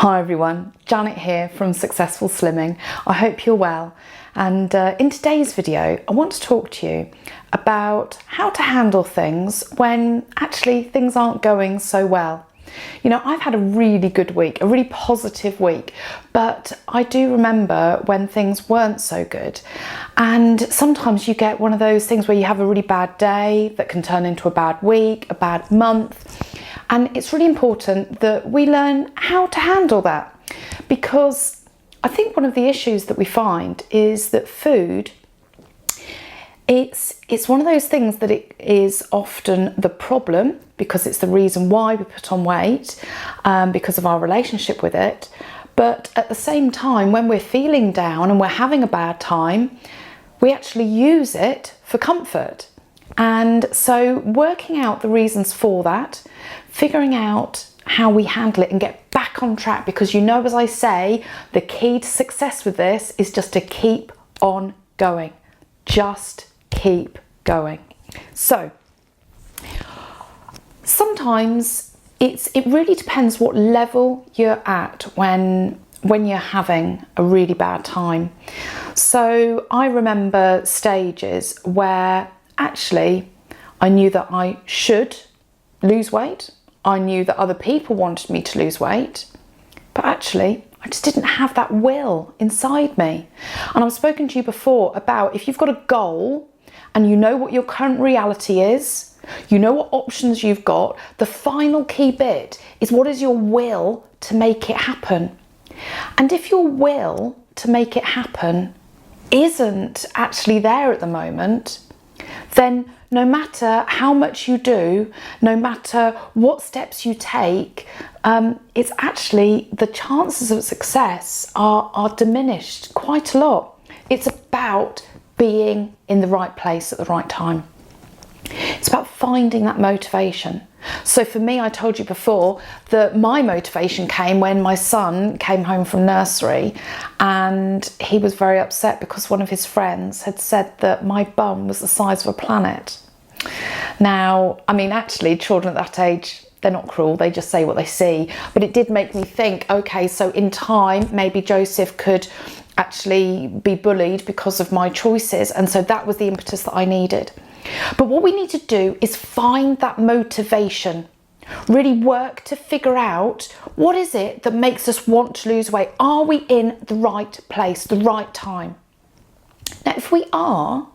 Hi everyone, Janet here from Successful Slimming. I hope you're well, and in today's video I want to talk to you about how to handle things when actually things aren't going so well. You know, I've had a really good week, a really positive week, but I do remember when things weren't so good. And sometimes you get one of those things where you have a really bad day that can turn into a bad week, a bad month. And it's really important that we learn how to handle that, because I think one of the issues that we find is that food, it's one of those things that it is often the problem, because it's the reason why we put on weight, because of our relationship with it. But at the same time, when we're feeling down and we're having a bad time, we actually use it for comfort. And so working out the reasons for that, figuring out how we handle it and get back on track, because you know, as I say, the key to success with this is just to keep on going. Just keep going. So sometimes it really depends what level you're at when you're having a really bad time. So I remember stages where actually I knew that I should lose weight. I knew that other people wanted me to lose weight, but actually I just didn't have that will inside me. And I've spoken to you before about, if you've got a goal and you know what your current reality is, you know what options you've got, the final key bit is, what is your will to make it happen? And if your will to make it happen isn't actually there at the moment, then no matter how much you do, no matter what steps you take, it's actually, the chances of success are diminished quite a lot. It's about being in the right place at the right time. It's about finding that motivation. So for me, I told you before that my motivation came when my son came home from nursery, and he was very upset because one of his friends had said that my bum was the size of a planet. Now, I mean, actually, children at that age, they're not cruel, they just say what they see. But it did make me think, okay, so in time, maybe Joseph could actually be bullied because of my choices. And so that was the impetus that I needed. But what we need to do is find that motivation, really work to figure out, what is it that makes us want to lose weight? Are we in the right place, the right time? Now, if we are,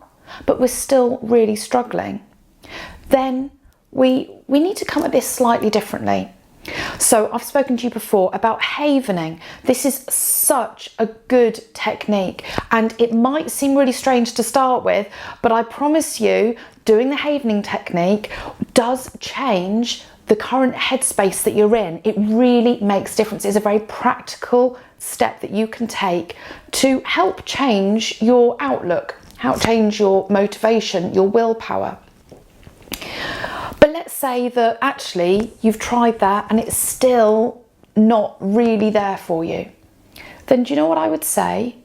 but we're still really struggling, then we need to come at this slightly differently. So I've spoken to you before about havening. This is such a good technique, and it might seem really strange to start with, but I promise you, doing the havening technique does change the current headspace that you're in. It really makes difference. It's a very practical step that you can take to help change your outlook, help change your motivation, your willpower. But let's say that actually you've tried that and it's still not really there for you. Then do you know what I would say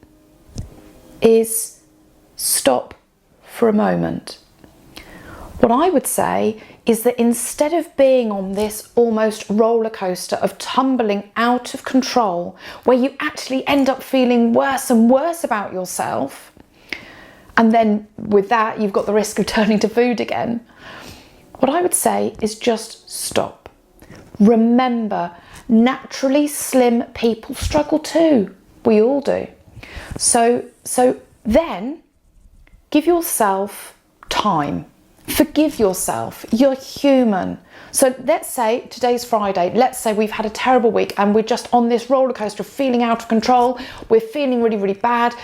is stop for a moment. What I would say is that instead of being on this almost roller coaster of tumbling out of control, where you actually end up feeling worse and worse about yourself, and then with that you've got the risk of turning to food again, what I would say is just stop. Remember, naturally slim people struggle too. We all do. So then give yourself time. Forgive yourself. You're human. So let's say today's Friday. Let's say we've had a terrible week and we're just on this roller coaster of feeling out of control. We're feeling really, really bad.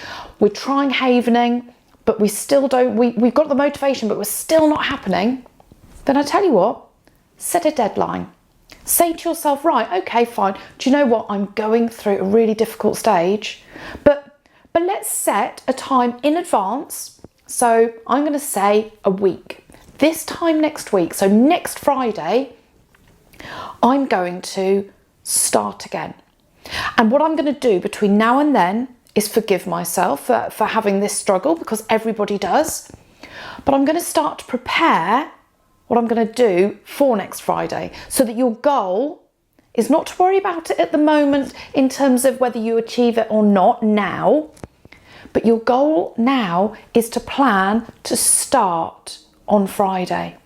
We're trying havening, but we still don't, we've got the motivation, but we're still not happening. Then I tell you what, set a deadline. Say to yourself, right, okay, fine. Do you know what? I'm going through a really difficult stage, but let's set a time in advance. So I'm going to say a week. This time next week, so next Friday, I'm going to start again. And what I'm going to do between now and then is forgive myself for having this struggle, because everybody does. But I'm going to start to prepare what I'm going to do for next Friday, so that your goal is not to worry about it at the moment in terms of whether you achieve it or not now, but your goal now is to plan to start on Friday.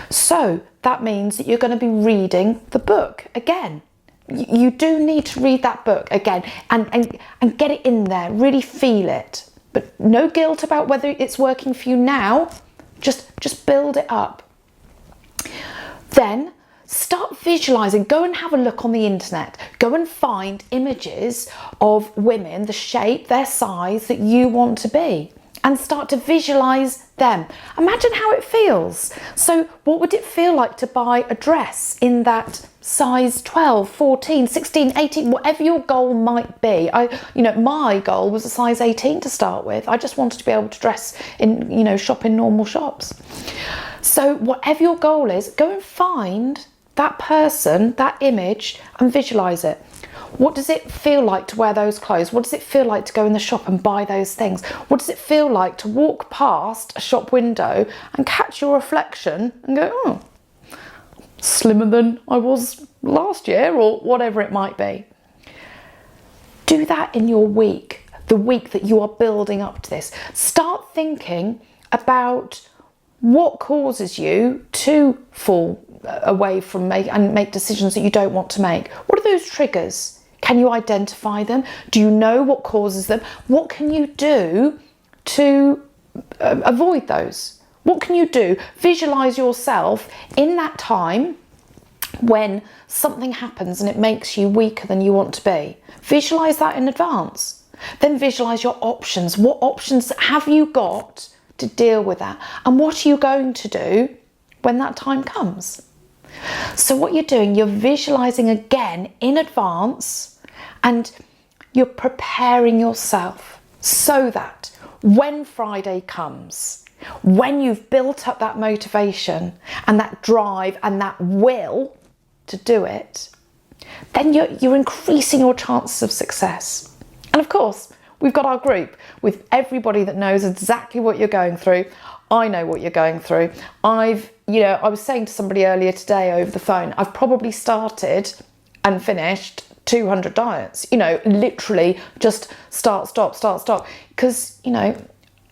So that means that you're going to be reading the book again. You do need to read that book again and get it in there, really feel it. But no guilt about whether it's working for you now. Just build it up. Then start visualizing. Go and have a look on the internet. Go and find images of women, the shape, their size that you want to be, and start to visualize them. Imagine how it feels. So what would it feel like to buy a dress in that size 12, 14, 16, 18, whatever your goal might be? My goal was a size 18 to start with. I just wanted to be able to dress in, shop in normal shops. So whatever your goal is, go and find that person, that image, and visualize it. What does it feel like to wear those clothes? What does it feel like to go in the shop and buy those things? What does it feel like to walk past a shop window and catch your reflection and go, oh, slimmer than I was last year, or whatever it might be? Do that in your week, the week that you are building up to this. Start thinking about what causes you to fall away from make decisions that you don't want to make. What are those triggers? Can you identify them? Do you know what causes them? What can you do to avoid those? What can you do? Visualize yourself in that time when something happens and it makes you weaker than you want to be. Visualize that in advance. Then visualize your options. What options have you got to deal with that? And what are you going to do when that time comes? So what you're doing, you're visualizing again in advance, and you're preparing yourself so that when Friday comes, when you've built up that motivation and that drive and that will to do it, then you're increasing your chances of success. And of course, we've got our group with everybody that knows exactly what you're going through. I know what you're going through. I was saying to somebody earlier today over the phone, I've probably started and finished 200 diets, literally just start, stop, because,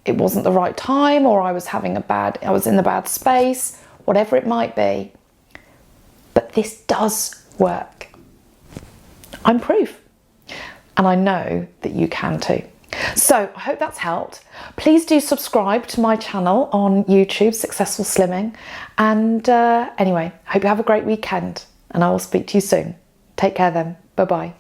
it wasn't the right time, or I was in the bad space, whatever it might be. But this does work. I'm proof. And I know that you can too. So I hope that's helped. Please do subscribe to my channel on YouTube, Successful Slimming. And anyway, hope you have a great weekend, and I will speak to you soon. Take care then. Bye-bye.